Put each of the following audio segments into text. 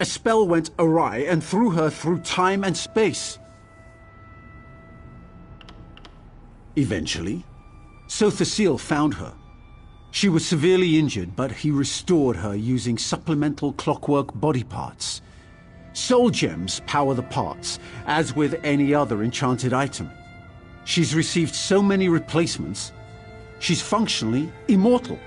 A spell went awry and threw her through time and space. Eventually, Sothasil found her. She was severely injured, but he restored her using supplemental clockwork body parts. Soul gems power the parts, as with any other enchanted item. She's received so many replacements, she's functionally immortal.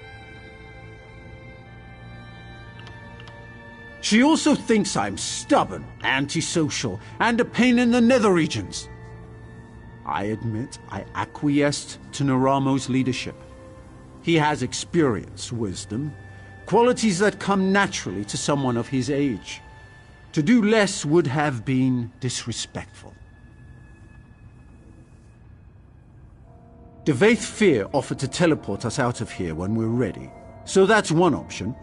She also thinks I'm stubborn, antisocial, and a pain in the nether regions. I admit I acquiesced to Naramo's leadership. He has experience, wisdom, qualities that come naturally to someone of his age. To do less would have been disrespectful. Devaith Fear offered to teleport us out of here when we're ready, so that's one option.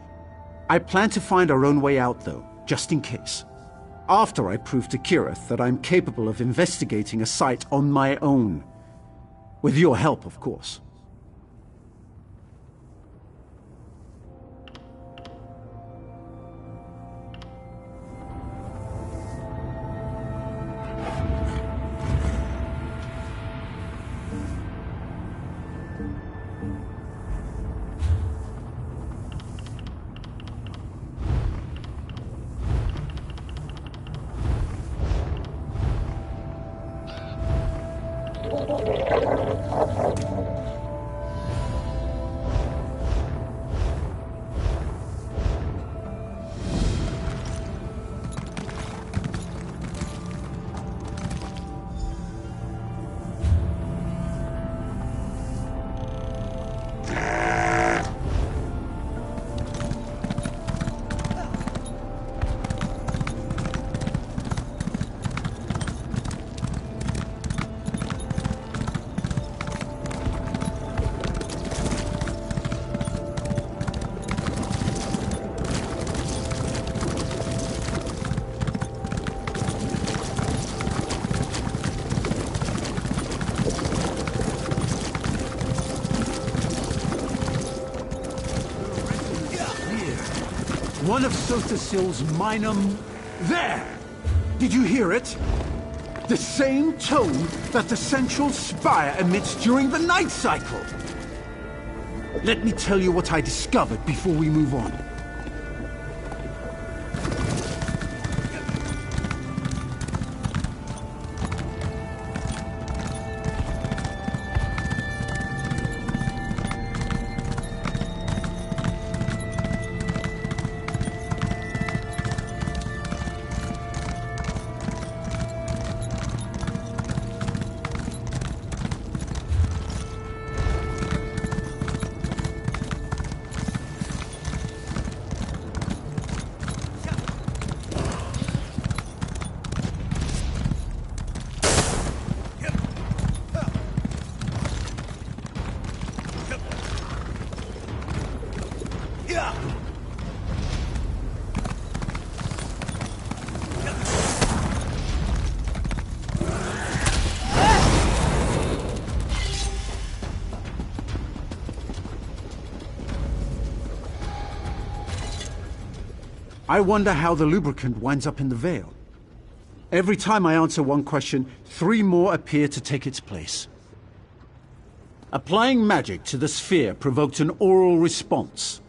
I plan to find our own way out, though, just in case. After I prove to Kirith that I'm capable of investigating a site on my own. With your help, of course. One of Sothasil's minor... There! Did you hear it? The same tone that the central spire emits during the night cycle. Let me tell you what I discovered before we move on. I wonder how the lubricant winds up in the Veil. Every time I answer one question, 3 more appear to take its place. Applying magic to the sphere provoked an oral response.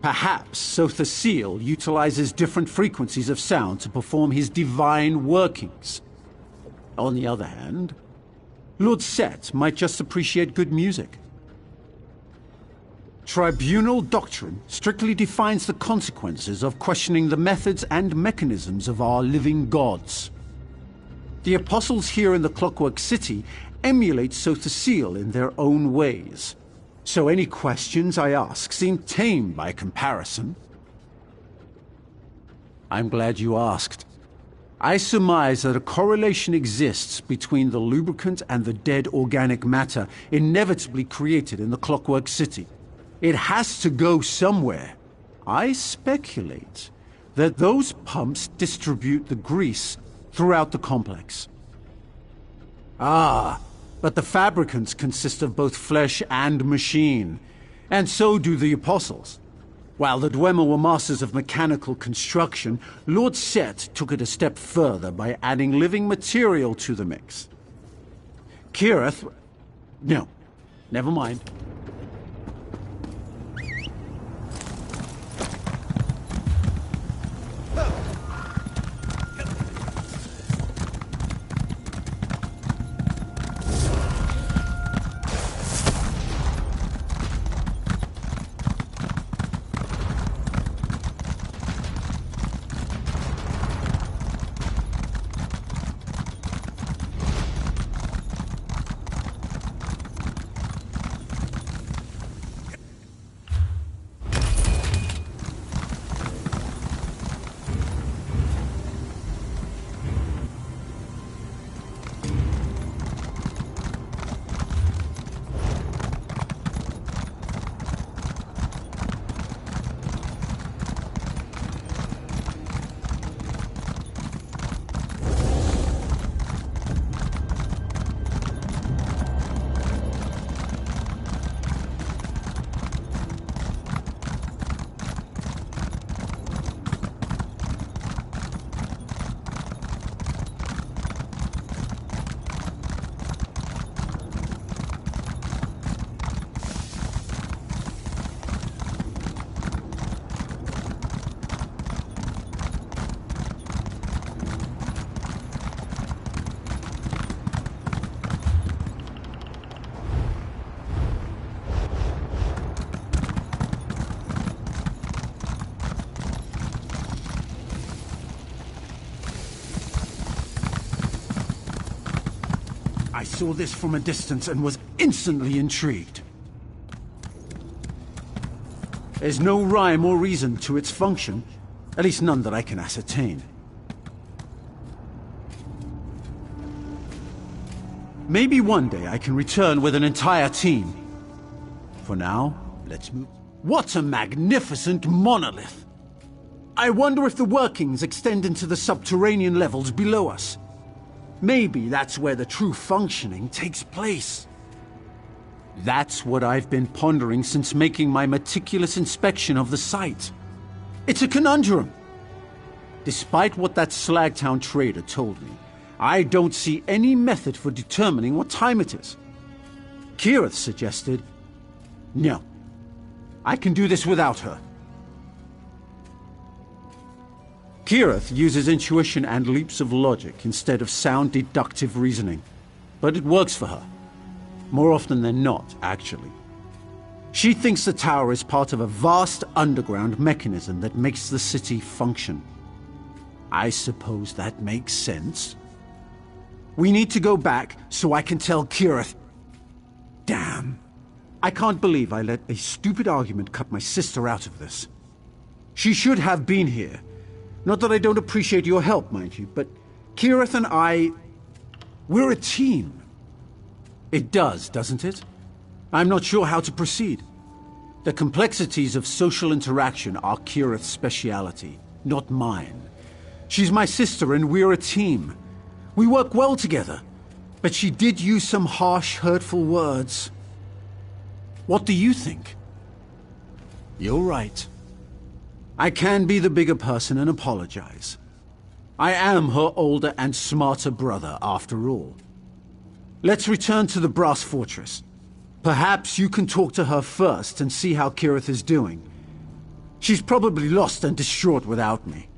Perhaps Sothasil utilizes different frequencies of sound to perform his divine workings. On the other hand, Lord Set might just appreciate good music. Tribunal doctrine strictly defines the consequences of questioning the methods and mechanisms of our living gods. The apostles here in the Clockwork City emulate Sothasil in their own ways, so any questions I ask seem tame by comparison. I'm glad you asked. I surmise that a correlation exists between the lubricant and the dead organic matter inevitably created in the Clockwork City. It has to go somewhere. I speculate that those pumps distribute the grease throughout the complex. Ah, but the fabricants consist of both flesh and machine, and so do the apostles. While the Dwemer were masters of mechanical construction, Lord Set took it a step further by adding living material to the mix. Kirith... No, never mind. I saw this from a distance and was instantly intrigued. There's no rhyme or reason to its function, at least none that I can ascertain. Maybe one day I can return with an entire team. For now, let's move. What a magnificent monolith! I wonder if the workings extend into the subterranean levels below us. Maybe that's where the true functioning takes place. That's what I've been pondering since making my meticulous inspection of the site. It's a conundrum. Despite what that Slagtown trader told me, I don't see any method for determining what time it is. Kirith suggested, no, I can do this without her. Kirith uses intuition and leaps of logic instead of sound deductive reasoning. But it works for her. More often than not, actually. She thinks the tower is part of a vast underground mechanism that makes the city function. I suppose that makes sense. We need to go back so I can tell Kirith. Damn. I can't believe I let a stupid argument cut my sister out of this. She should have been here. Not that I don't appreciate your help, mind you, but Kirith and we're a team. It does, doesn't it? I'm not sure how to proceed. The complexities of social interaction are Kirith's speciality, not mine. She's my sister and we're a team. We work well together, but she did use some harsh, hurtful words. What do you think? You're right. I can be the bigger person and apologize. I am her older and smarter brother, after all. Let's return to the Brass Fortress. Perhaps you can talk to her first and see how Kirith is doing. She's probably lost and distraught without me.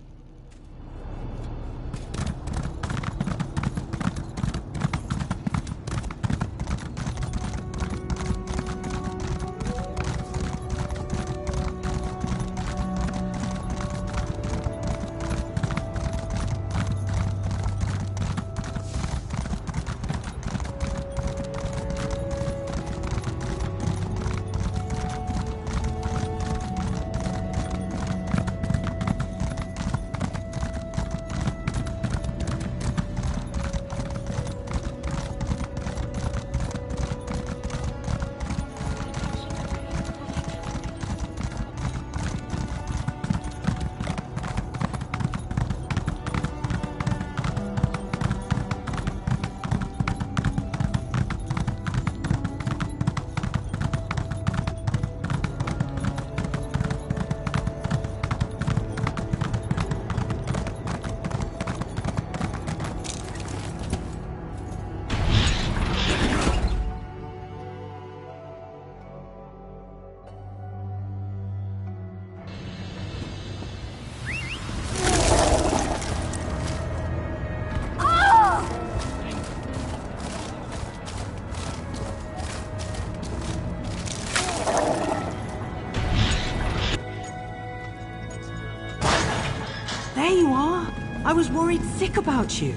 There you are. I was worried sick about you.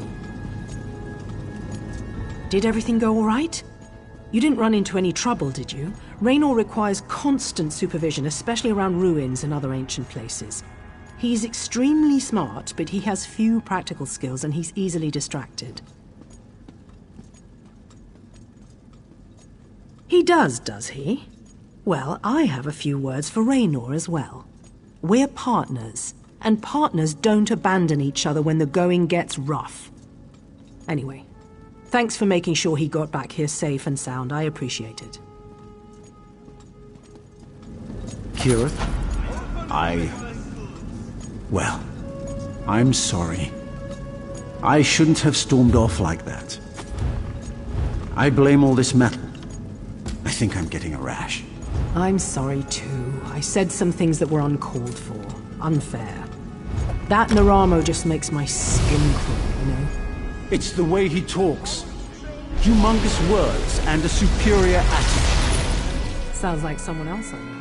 Did everything go all right? You didn't run into any trouble, did you? Raynor requires constant supervision, especially around ruins and other ancient places. He's extremely smart, but he has few practical skills and he's easily distracted. He does he? Well, I have a few words for Raynor as well. We're partners, and partners don't abandon each other when the going gets rough. Anyway, thanks for making sure he got back here safe and sound. I appreciate it. Kira, well, I'm sorry. I shouldn't have stormed off like that. I blame all this metal. I think I'm getting a rash. I'm sorry too. I said some things that were uncalled for, unfair. That Naramo just makes my skin crawl, you know? It's the way he talks. Humongous words and a superior attitude. Sounds like someone else I know.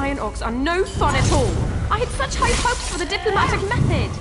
Iron Orcs are no fun at all. I had such high hopes for the diplomatic method.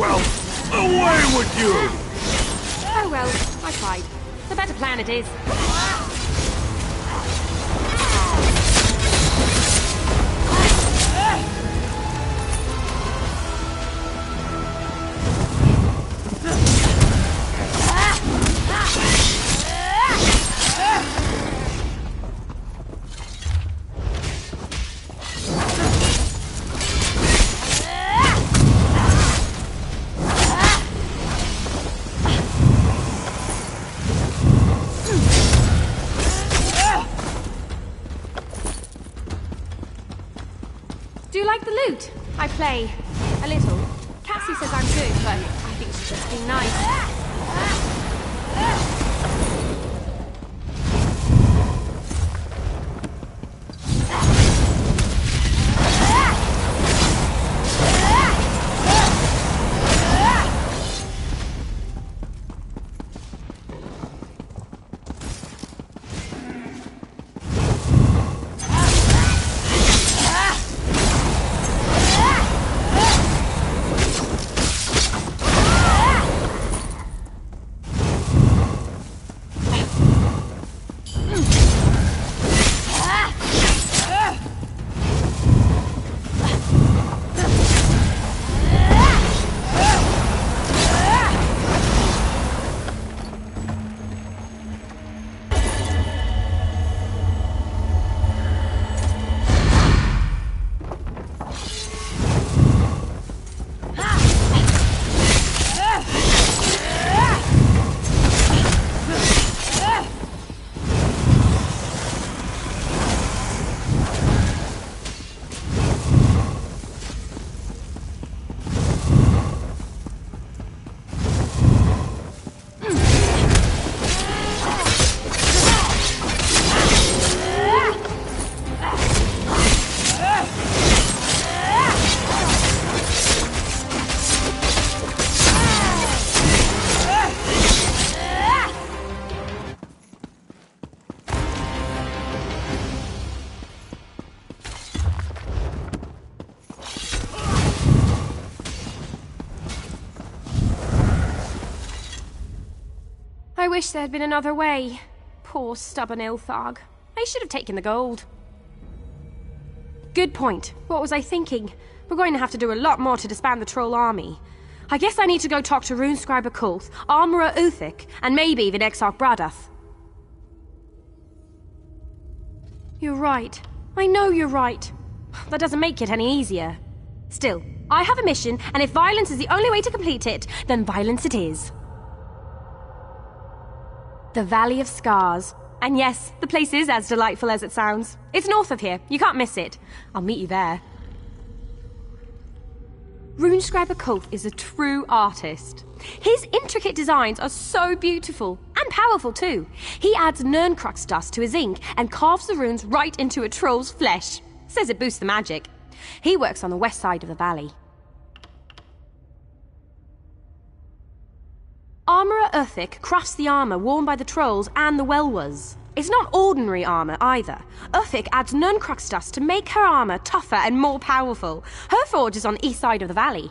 Well, away with you! Oh well, I tried. The better plan it is. Do you like the loot? I play a little. Cassie says I'm good, but I think she's just being nice. I wish there had been another way. Poor stubborn Ilthag. I should have taken the gold. Good point. What was I thinking? We're going to have to do a lot more to disband the troll army. I guess I need to go talk to Runescriber Kulth, Armourer Uthik, and maybe even Exarch Bradath. You're right. I know you're right. That doesn't make it any easier. Still, I have a mission, and if violence is the only way to complete it, then violence it is. The Valley of Scars. And yes, the place is as delightful as it sounds. It's north of here. You can't miss it. I'll meet you there. Runescriber Kulth is a true artist. His intricate designs are so beautiful, and powerful too. He adds Nirncrux dust to his ink and carves the runes right into a troll's flesh. Says it boosts the magic. He works on the west side of the valley. Armourer Uthik crafts the armour worn by the trolls and the Welwers. It's not ordinary armour either. Uthik adds Nirncrux dust to make her armour tougher and more powerful. Her forge is on the east side of the valley.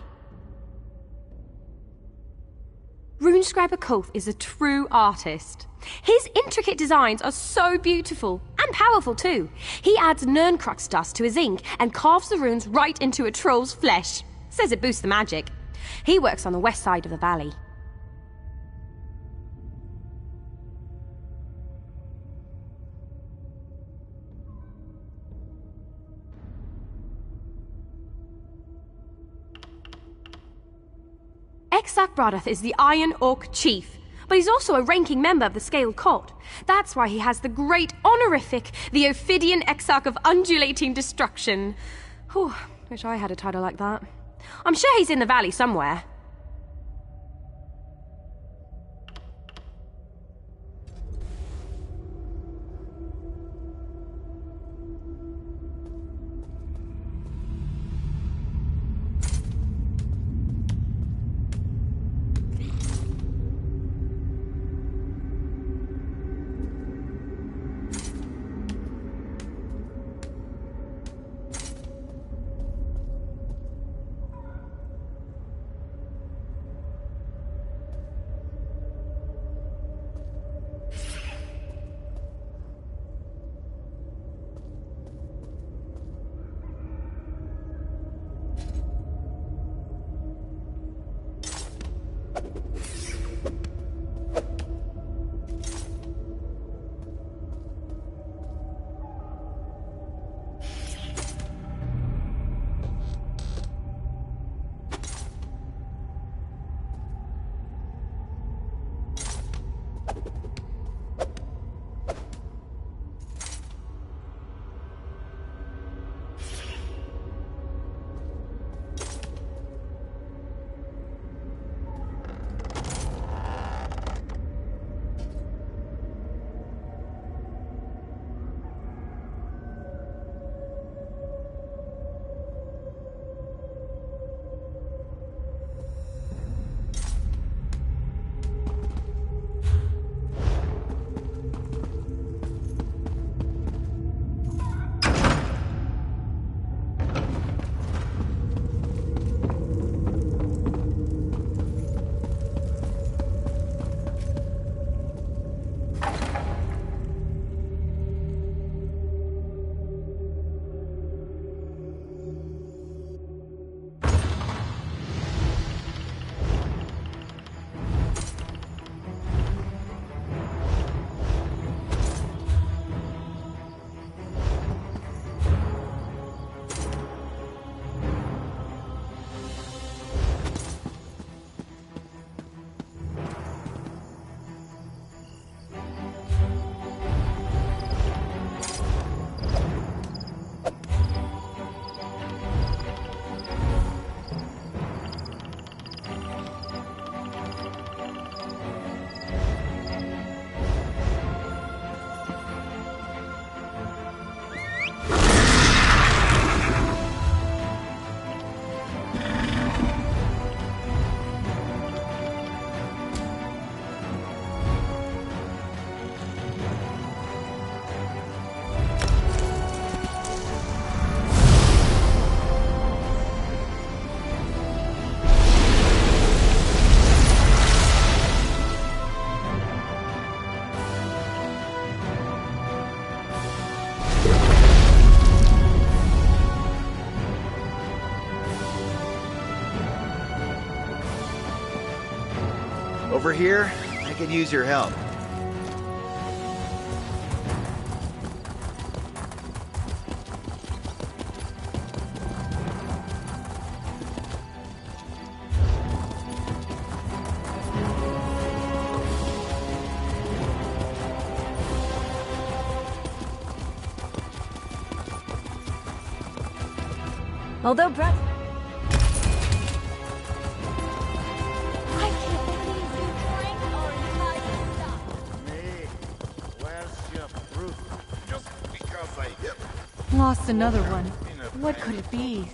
Runescriber Kulth is a true artist. His intricate designs are so beautiful, and powerful too. He adds Nirncrux dust to his ink and carves the runes right into a troll's flesh. Says it boosts the magic. He works on the west side of the valley. Exarch Bradath is the Iron Orc Chief, but he's also a ranking member of the Scaled Court. That's why he has the great honorific, the Ophidian Exarch of Undulating Destruction. Whew, wish I had a title like that. I'm sure he's in the valley somewhere. Over here, I could use your help. Although Brett... I can't believe you drank our entire stuff. Hey, where's your fruit? Just because I hit Lost another one. What could it be?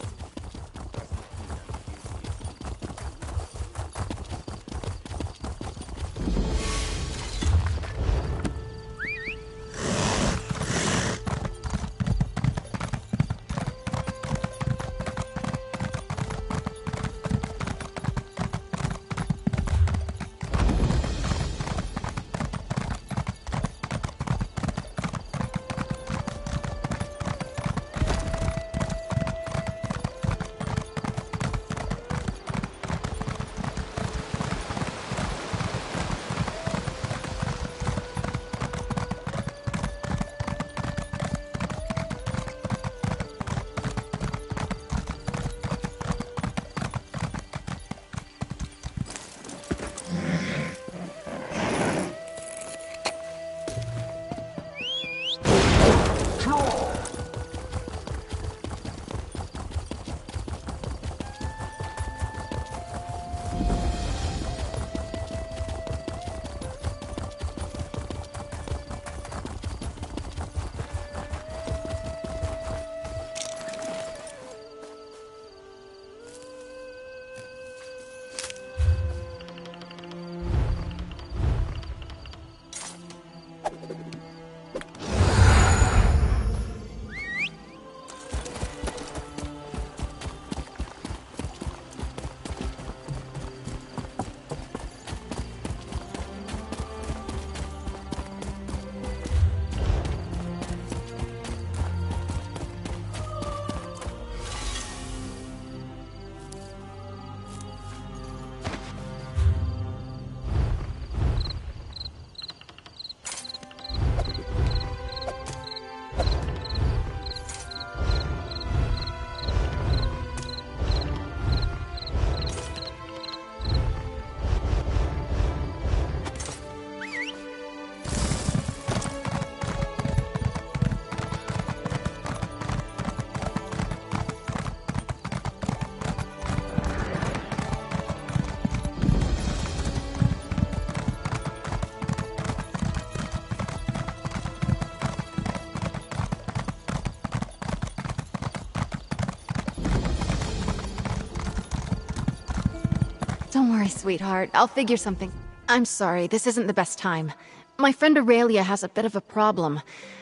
Don't worry, sweetheart. I'll figure something. I'm sorry, this isn't the best time. My friend Aurelia has a bit of a problem.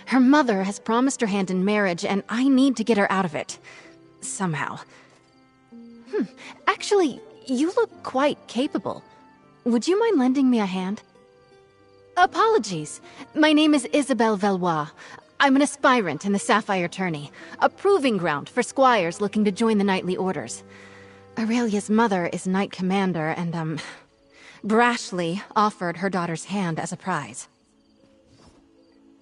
Her mother has promised her hand in marriage, and I need to get her out of it. Somehow. Actually, you look quite capable. Would you mind lending me a hand? Apologies. My name is Isabelle Valois. I'm an aspirant in the Sapphire Tourney, a proving ground for squires looking to join the knightly orders. Aurelia's mother is knight commander and, brashly offered her daughter's hand as a prize.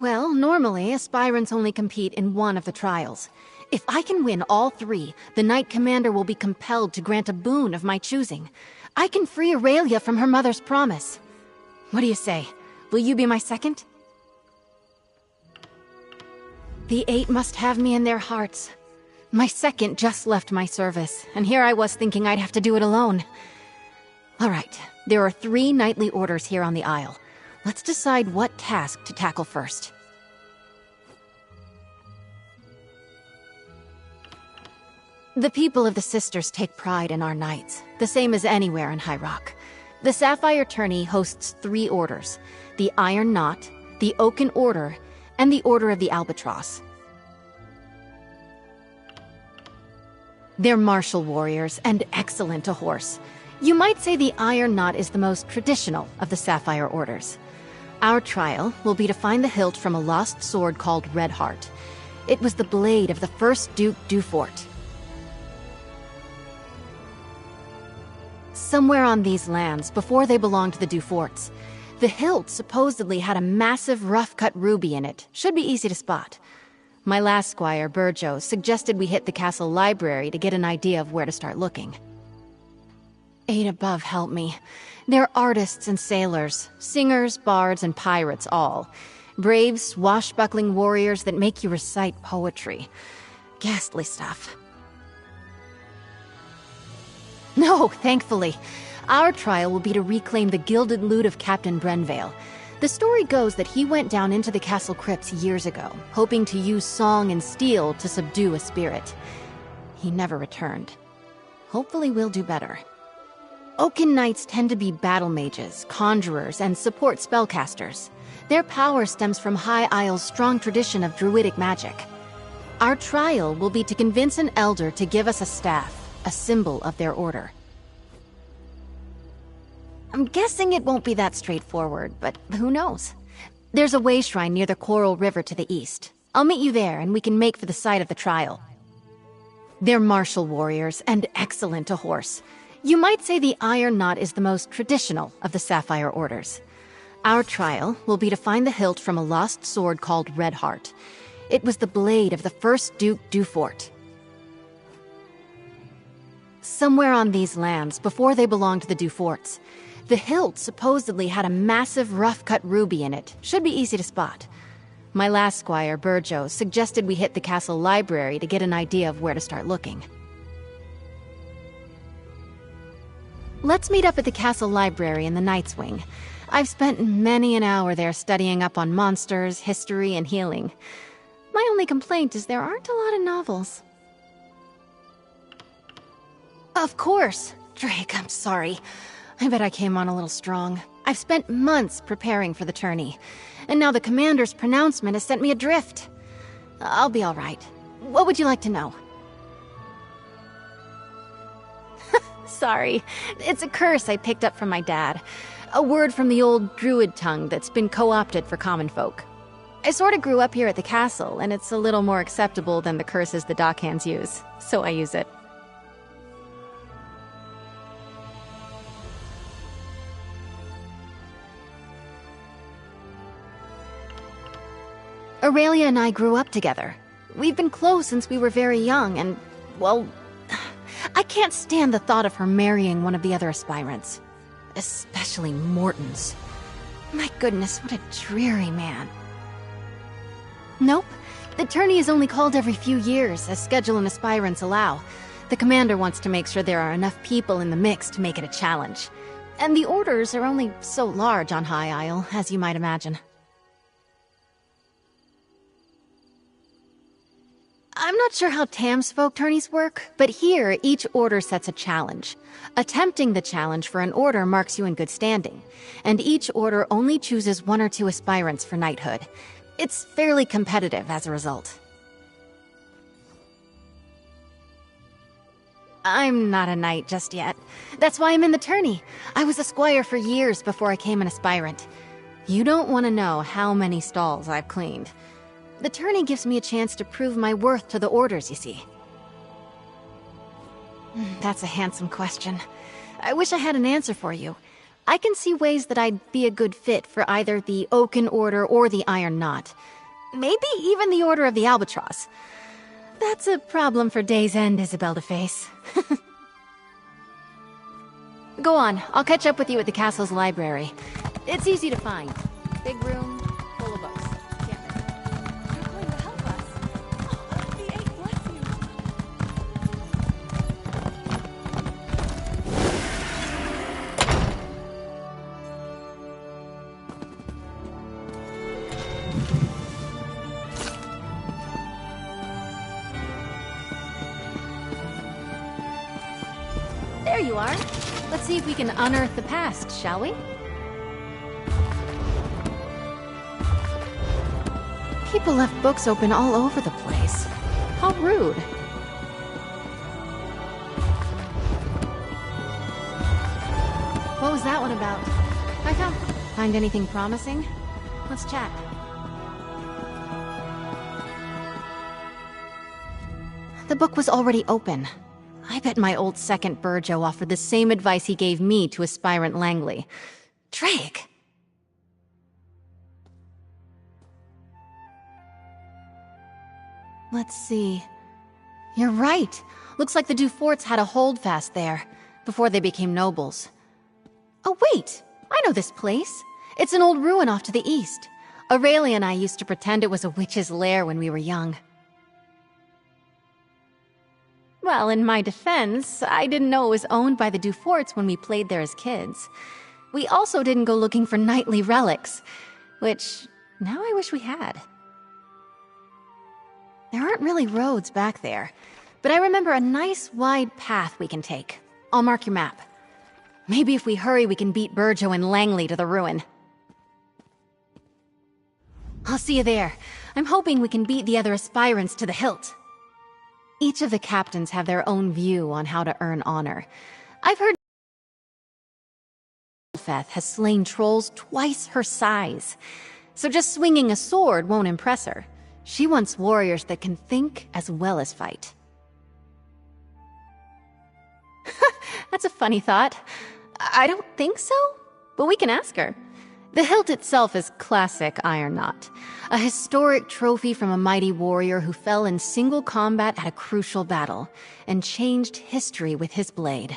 Well, normally, aspirants only compete in one of the trials. If I can win all three, the knight commander will be compelled to grant a boon of my choosing. I can free Aurelia from her mother's promise. What do you say? Will you be my second? The Eight must have me in their hearts. My second just left my service, and here I was thinking I'd have to do it alone. All right, there are 3 knightly orders here on the Isle. Let's decide what task to tackle first. The people of the Sisters take pride in our knights, the same as anywhere in High Rock. The Sapphire Tourney hosts 3 orders: the Iron Knot, the Oaken Order, and the Order of the Albatross. They're martial warriors and excellent to horse. You might say the Iron Knot is the most traditional of the Sapphire Orders. Our trial will be to find the hilt from a lost sword called Redheart. It was the blade of the first Duke Dufort. Somewhere on these lands, before they belonged to the Duforts, the hilt supposedly had a massive rough-cut ruby in it. Should be easy to spot. My last squire, Burjo, suggested we hit the castle library to get an idea of where to start looking. Eight above help me. They're artists and sailors, singers, bards, and pirates all. Brave, swashbuckling warriors that make you recite poetry. Ghastly stuff. No, thankfully. Our trial will be to reclaim the gilded loot of Captain Brenvale. The story goes that he went down into the castle crypts years ago, hoping to use song and steel to subdue a spirit. He never returned. Hopefully we'll do better. Oaken Knights tend to be battle mages, conjurers, and support spellcasters. Their power stems from High Isle's strong tradition of druidic magic. Our trial will be to convince an elder to give us a staff, a symbol of their order. I'm guessing it won't be that straightforward, but who knows? There's a way shrine near the Coral River to the east. I'll meet you there, and we can make for the site of the trial. They're martial warriors, and excellent to horse. You might say the Iron Knot is the most traditional of the Sapphire Orders. Our trial will be to find the hilt from a lost sword called Red Heart. It was the blade of the first Duke Dufort. Somewhere on these lands, before they belonged to the Duforts, the hilt supposedly had a massive rough-cut ruby in it. Should be easy to spot. My last squire, Burjo, suggested we hit the castle library to get an idea of where to start looking. Let's meet up at the castle library in the Knight's Wing. I've spent many an hour there studying up on monsters, history, and healing. My only complaint is there aren't a lot of novels. Of course. Drake, I'm sorry. I bet I came on a little strong. I've spent months preparing for the tourney, and now the commander's pronouncement has sent me adrift. I'll be all right. What would you like to know? Sorry. It's a curse I picked up from my dad. A word from the old druid tongue that's been co-opted for common folk. I sort of grew up here at the castle, and it's a little more acceptable than the curses the dockhands use, so I use it. Aurelia and I grew up together. We've been close since we were very young, and, well, I can't stand the thought of her marrying one of the other aspirants. Especially Morton's. My goodness, what a dreary man. Nope. The tourney is only called every few years, as schedule and aspirants allow. The commander wants to make sure there are enough people in the mix to make it a challenge. And the orders are only so large on High Isle, as you might imagine. I'm not sure how Tamsfolk tourneys work, but here each order sets a challenge. Attempting the challenge for an order marks you in good standing, and each order only chooses one or two aspirants for knighthood. It's fairly competitive as a result. I'm not a knight just yet. That's why I'm in the tourney. I was a squire for years before I came an aspirant. You don't want to know how many stalls I've cleaned. The tourney gives me a chance to prove my worth to the orders, you see. That's a handsome question. I wish I had an answer for you. I can see ways that I'd be a good fit for either the Oaken Order or the Iron Knot. Maybe even the Order of the Albatross. That's a problem for Day's End, Isabel to face. Go on, I'll catch up with you at the castle's library. It's easy to find. Big room, full of books. You're going to help us. Oh, the Eight bless you. There you are. Let's see if we can unearth the past, shall we? People left books open all over the place. How rude. What was that one about? I found... Find anything promising? Let's chat. The book was already open. I bet my old second Burjo offered the same advice he gave me to aspirant Langley. Drake! Let's see. You're right. Looks like the Duforts had a holdfast there, before they became nobles. Oh wait! I know this place. It's an old ruin off to the east. Aurelia and I used to pretend it was a witch's lair when we were young. Well, in my defense, I didn't know it was owned by the Duforts when we played there as kids. We also didn't go looking for knightly relics, which now I wish we had. There aren't really roads back there, but I remember a nice wide path we can take. I'll mark your map. Maybe if we hurry, we can beat Burjo and Langley to the ruin. I'll see you there. I'm hoping we can beat the other aspirants to the hilt. Each of the captains have their own view on how to earn honor. I've heard Feth has slain trolls twice her size, so just swinging a sword won't impress her. She wants warriors that can think as well as fight. That's a funny thought. I don't think so, but we can ask her. The hilt itself is classic Iron Knot, a historic trophy from a mighty warrior who fell in single combat at a crucial battle and changed history with his blade.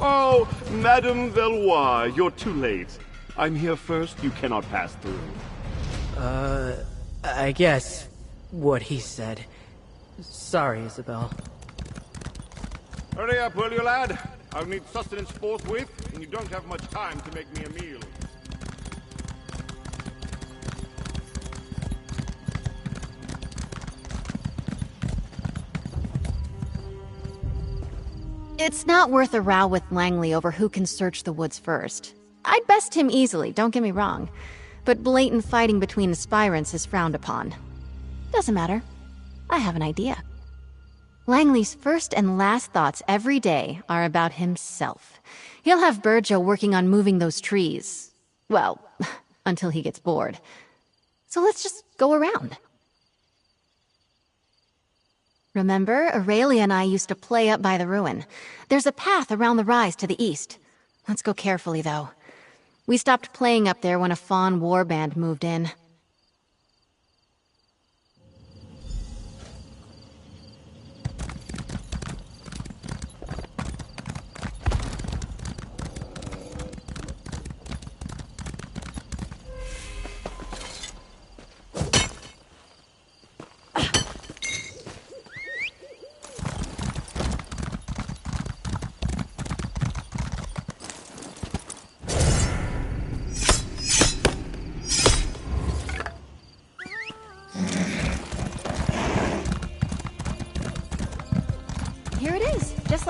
Oh, Madame Valois, you're too late. I'm here first, you cannot pass through. I guess what he said. Sorry, Isabel. Hurry up, will you, lad? I'll need sustenance forthwith, and you don't have much time to make me a meal. It's not worth a row with Langley over who can search the woods first. I'd best him easily, don't get me wrong. But blatant fighting between aspirants is frowned upon. Doesn't matter. I have an idea. Langley's first and last thoughts every day are about himself. He'll have Burjo working on moving those trees. Well, until he gets bored. So let's just go around. Remember, Aurelia and I used to play up by the ruin. There's a path around the rise to the east. Let's go carefully, though. We stopped playing up there when a Fawn warband moved in.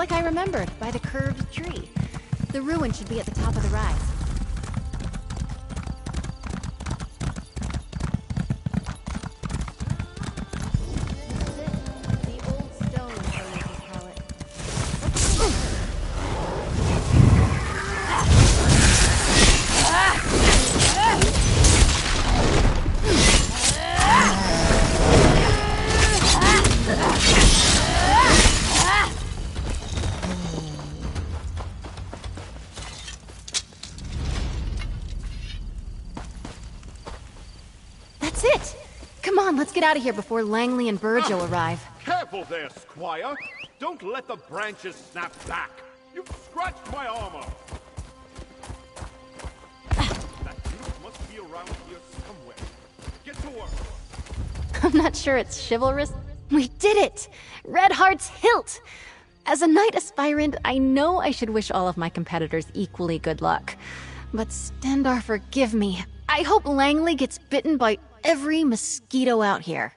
like I remembered, by the curved tree. The ruin should be at the top of the rise. The old stone Oasis palette. That's it! Come on, let's get out of here before Langley and Burjo arrive. Careful there, Squire! Don't let the branches snap back! You've scratched my armor! That youth must be around here somewhere. Get to work! I'm not sure it's chivalrous. We did it! Red Heart's hilt! As a knight aspirant, I know I should wish all of my competitors equally good luck. But Stendar, forgive me. I hope Langley gets bitten by every mosquito out here.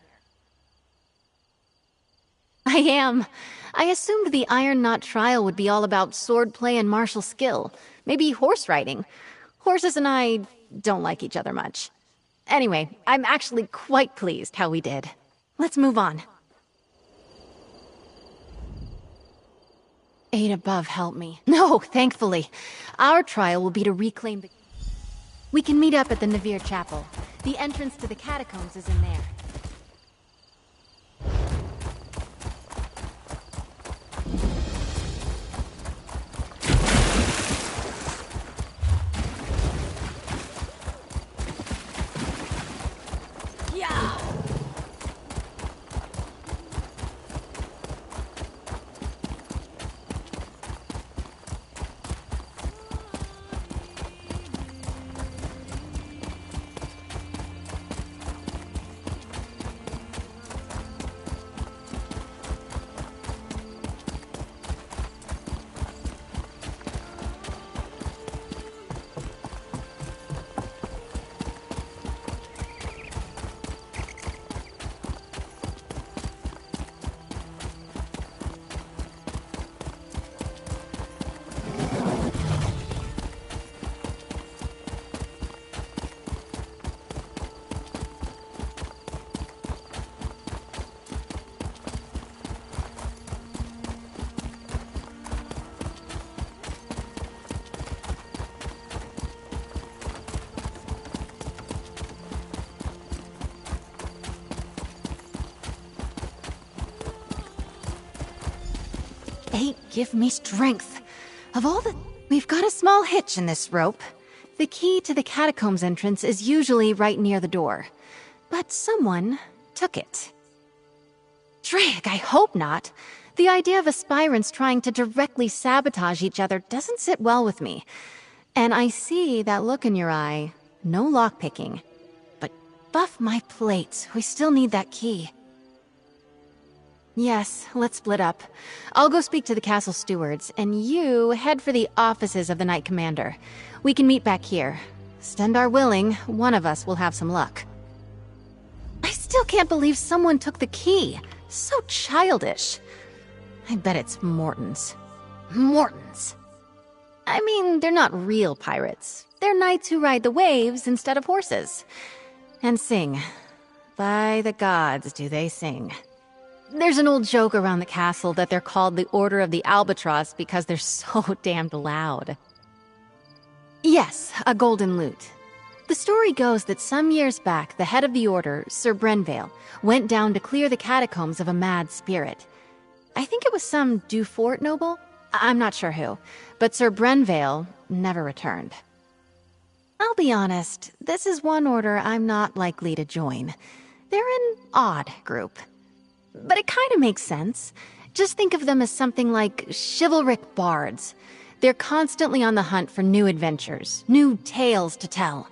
I am. I assumed the Iron Knot trial would be all about swordplay and martial skill. Maybe horse riding. Horses and I don't like each other much. Anyway, I'm actually quite pleased how we did. Let's move on. Eight above, help me. No, thankfully. Our trial will be to reclaim the... We can meet up at the Navir Chapel. The entrance to the catacombs is in there. Eight, give me strength. Of all the... We've got a small hitch in this rope. The key to the catacombs entrance is usually right near the door. But someone took it. Drake, I hope not. The idea of aspirants trying to directly sabotage each other doesn't sit well with me. And I see that look in your eye. No lockpicking. But buff my plates. We still need that key. Yes, let's split up. I'll go speak to the castle stewards, and you head for the offices of the Knight Commander. We can meet back here. Stendar willing, one of us will have some luck. I still can't believe someone took the key. So childish. I bet it's Morton's. Morton's. I mean, they're not real pirates. They're knights who ride the waves instead of horses. And sing. By the gods, do they sing. There's an old joke around the castle that they're called the Order of the Albatross because they're so damned loud. Yes, a golden lute. The story goes that some years back, the head of the order, Sir Brenvale, went down to clear the catacombs of a mad spirit. I think it was some Dufort noble? I'm not sure who, but Sir Brenvale never returned. I'll be honest, this is one order I'm not likely to join. They're an odd group. But it kind of makes sense. Just think of them as something like chivalric bards. They're constantly on the hunt for new adventures, new tales to tell.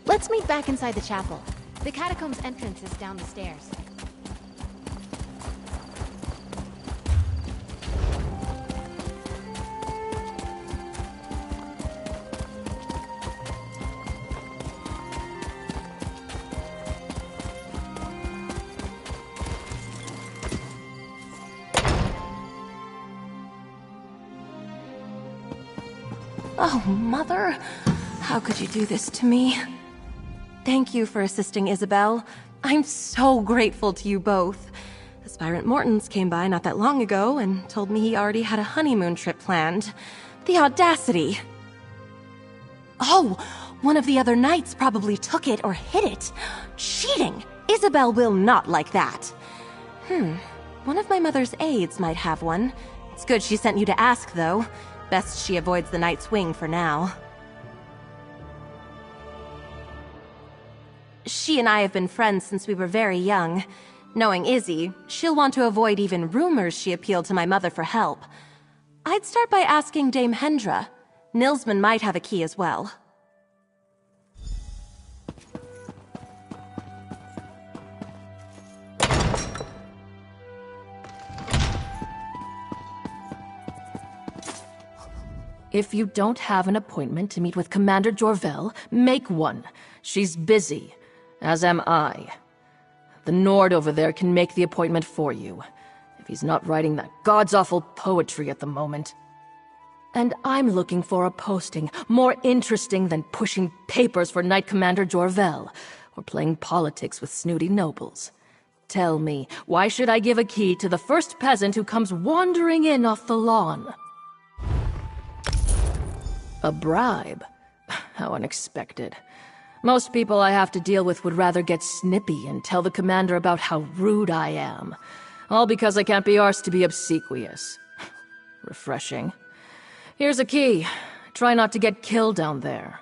Let's meet back inside the chapel. The catacombs entrance is down the stairs. Oh, Mother. How could you do this to me? Thank you for assisting Isabel. I'm so grateful to you both. Aspirant Mortons came by not that long ago and told me he already had a honeymoon trip planned. The audacity. Oh, one of the other knights probably took it or hid it. Cheating! Isabel will not like that. One of my mother's aides might have one. It's good she sent you to ask, though. Best she avoids the Night's Wing for now. She and I have been friends since we were very young. Knowing Izzy, she'll want to avoid even rumors she appealed to my mother for help. I'd start by asking Dame Hendra. Nilsman might have a key as well. If you don't have an appointment to meet with Commander Jorvel, make one. She's busy, as am I. The Nord over there can make the appointment for you, if he's not writing that god's-awful poetry at the moment. And I'm looking for a posting more interesting than pushing papers for Knight Commander Jorvel, or playing politics with snooty nobles. Tell me, why should I give a key to the first peasant who comes wandering in off the lawn? A bribe? How unexpected. Most people I have to deal with would rather get snippy and tell the commander about how rude I am. All because I can't be arsed to be obsequious. Refreshing. Here's a key. Try not to get killed down there.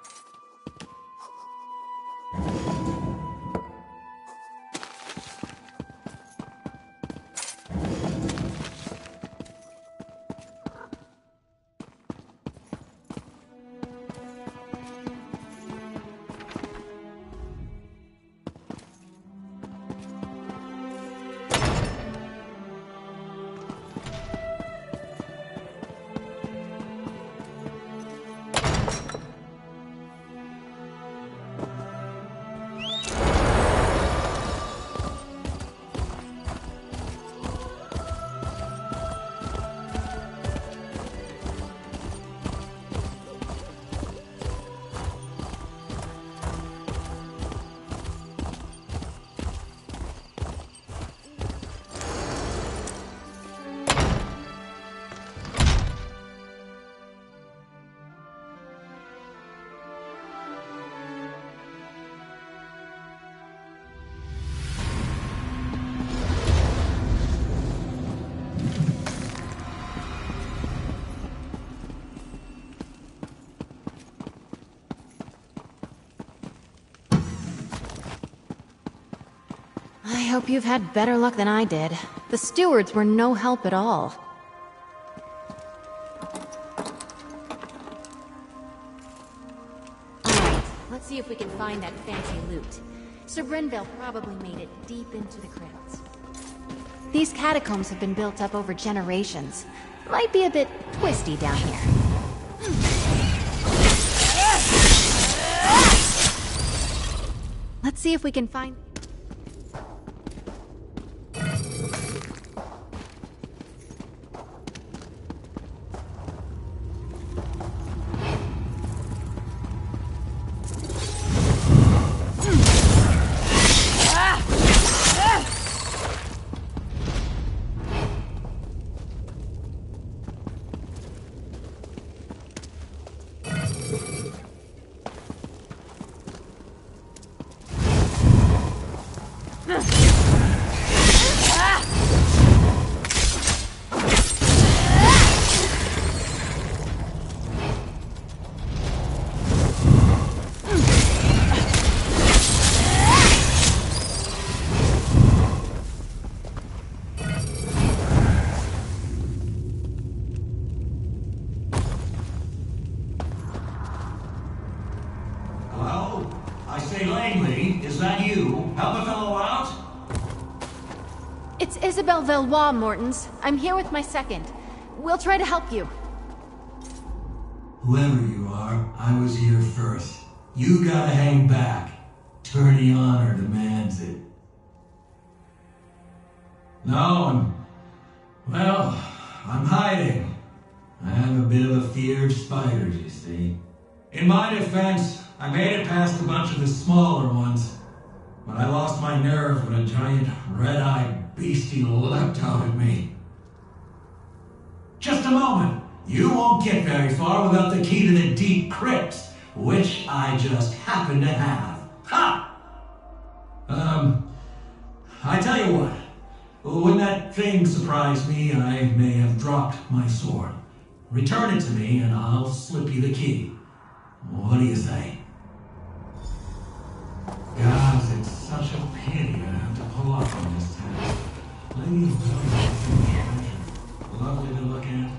I hope you've had better luck than I did. The stewards were no help at all. Alright, let's see if we can find that fancy loot. Sir Brynville probably made it deep into the crypts. These catacombs have been built up over generations. Might be a bit twisty down here. Let's see if we can find... It's Isabel Valois, Mortons. I'm here with my second. We'll try to help you. Whoever you are, I was here first. You gotta hang back. Tourney honor demands it. No, I'm hiding. I have a bit of a fear of spiders, you see. In my defense, I made it past a bunch of the smaller ones, but I lost my nerve when a giant red-eyed beastie leapt out at me. Just a moment! You won't get very far without the key to the deep crypts, which I just happen to have. Ha! I tell you what. When that thing surprised me, I may have dropped my sword. Return it to me and I'll slip you the key. What do you say? Gods, it's such a pity I have to pull off on this task. Lady Bell, lovely to look at.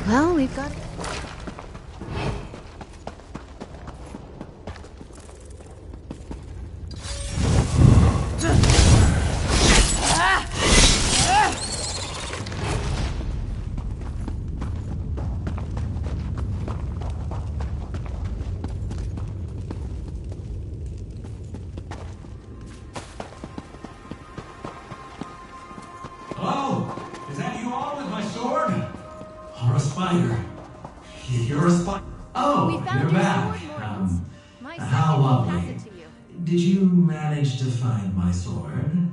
Well, we've got... Hello? Is that you all with my sword? Or a spider? You're a spider. Oh, We found you're your back. sword, Mortals. My How second will lovely. pass it to you. Did you manage to find my sword?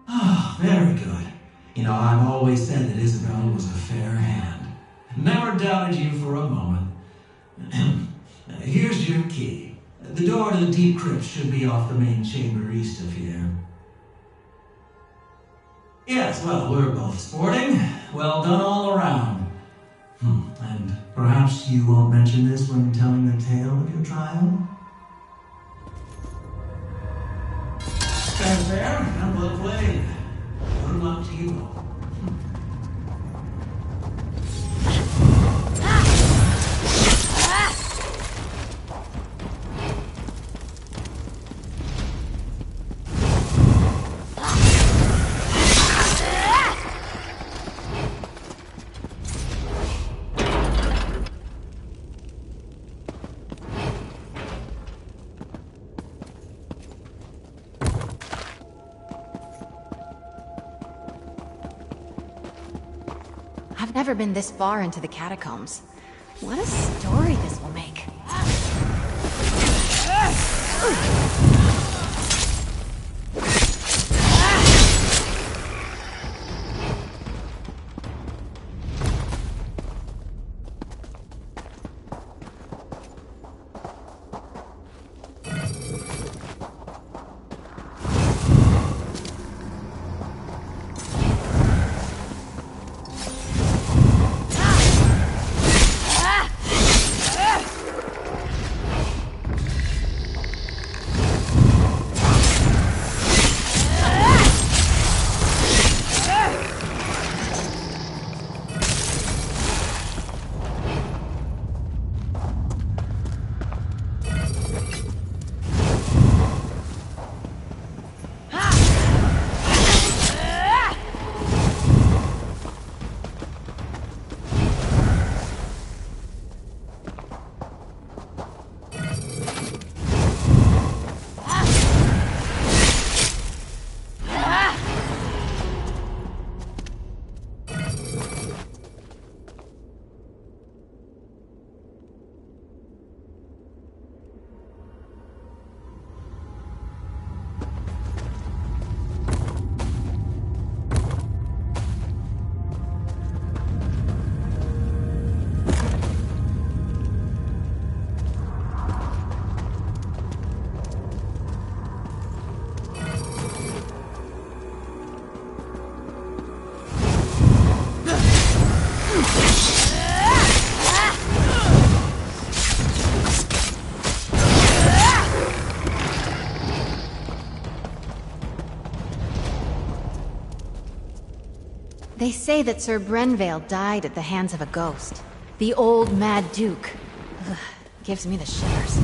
Ah, very good. You know, I've always said that Isabel was a fair hand. Never doubted you for a moment. Here's your key. The door to the deep crypt should be off the main chamber east of here. Yes, well, we're both sporting. Well done all around. And perhaps you won't mention this when telling the tale of your trial? Fair, and well played. Good luck to you all. I've never been this far into the catacombs. What a story this will make. They say that Sir Brenvale died at the hands of a ghost. The old Mad Duke. Ugh, gives me the shivers.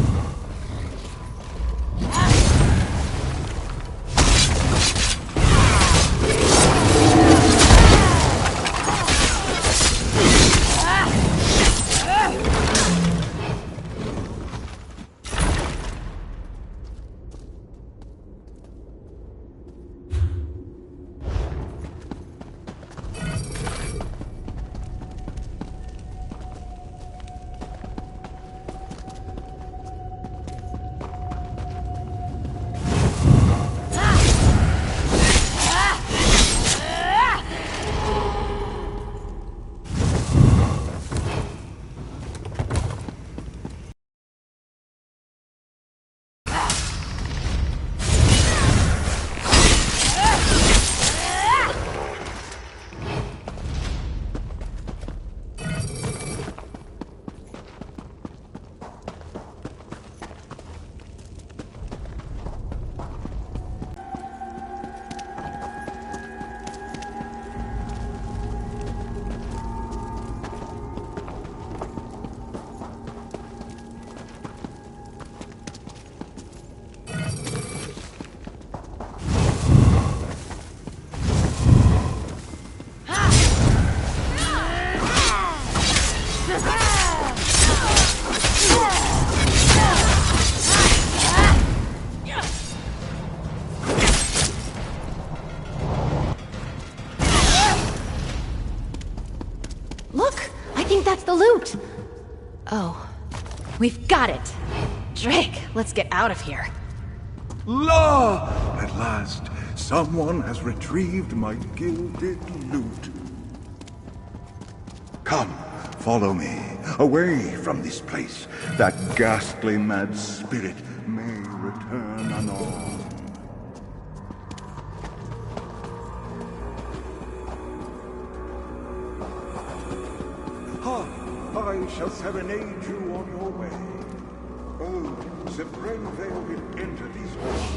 That's the loot! Oh, we've got it! Drake, let's get out of here. La! At last, Someone has retrieved my gilded loot. Come, follow me, away from this place. That ghastly mad spirit may return anon. I shall serenade you on your way. Oh, the brain veil will enter these halls.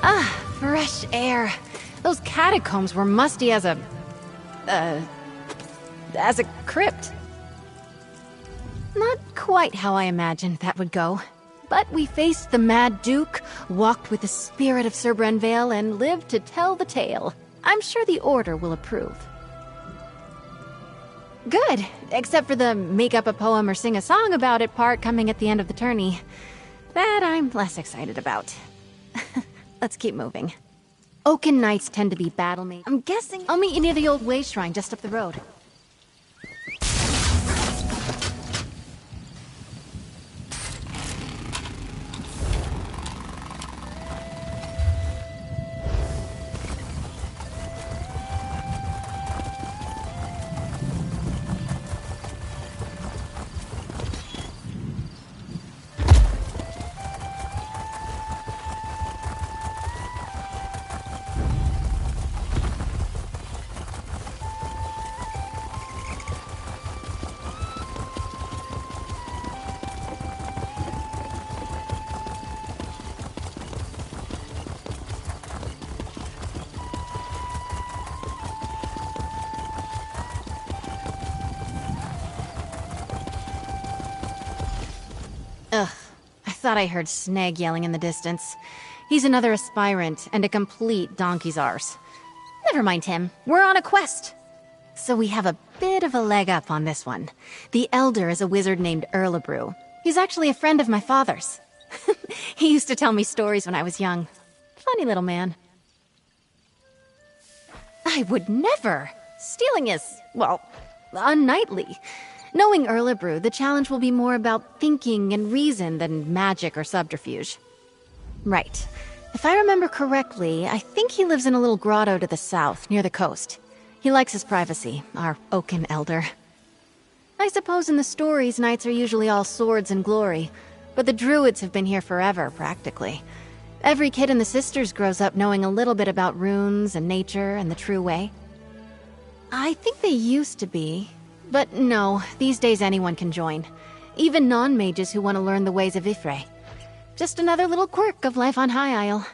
Ah, fresh air. Those catacombs were musty as a crypt. Not quite how I imagined that would go. But we faced the Mad Duke, walked with the spirit of Sir Brenvale, and lived to tell the tale. I'm sure the Order will approve. Good, except for the make up a poem or sing a song about it part coming at the end of the tourney. That I'm less excited about. Let's keep moving. Oaken Knights tend to be battle mates. I'm guessing I'll meet you near the old Way Shrine just up the road. Ugh, I thought I heard Snag yelling in the distance. He's another aspirant and a complete donkey's arse. Never mind him, we're on a quest. So we have a bit of a leg up on this one. The Elder is a wizard named Erlebrew. He's actually a friend of my father's. He used to tell me stories when I was young. Funny little man. I would never! Stealing is, well, unknightly. Knowing Erlebrew, the challenge will be more about thinking and reason than magic or subterfuge. Right. If I remember correctly, I think he lives in a little grotto to the south, near the coast. He likes his privacy, our Oaken Elder. I suppose in the stories, knights are usually all swords and glory, but the druids have been here forever, practically. Every kid in the Sisters grows up knowing a little bit about runes and nature and the true way. I think they used to be. But no, these days anyone can join. Even non-mages who want to learn the ways of Ifre. Just another little quirk of life on High Isle.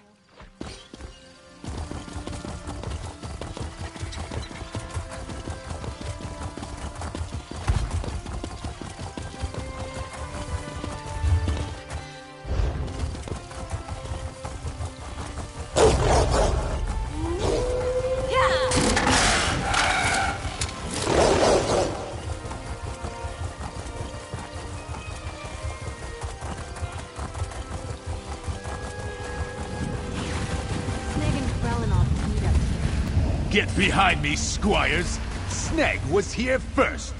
Get behind me, squires! Snag was here first!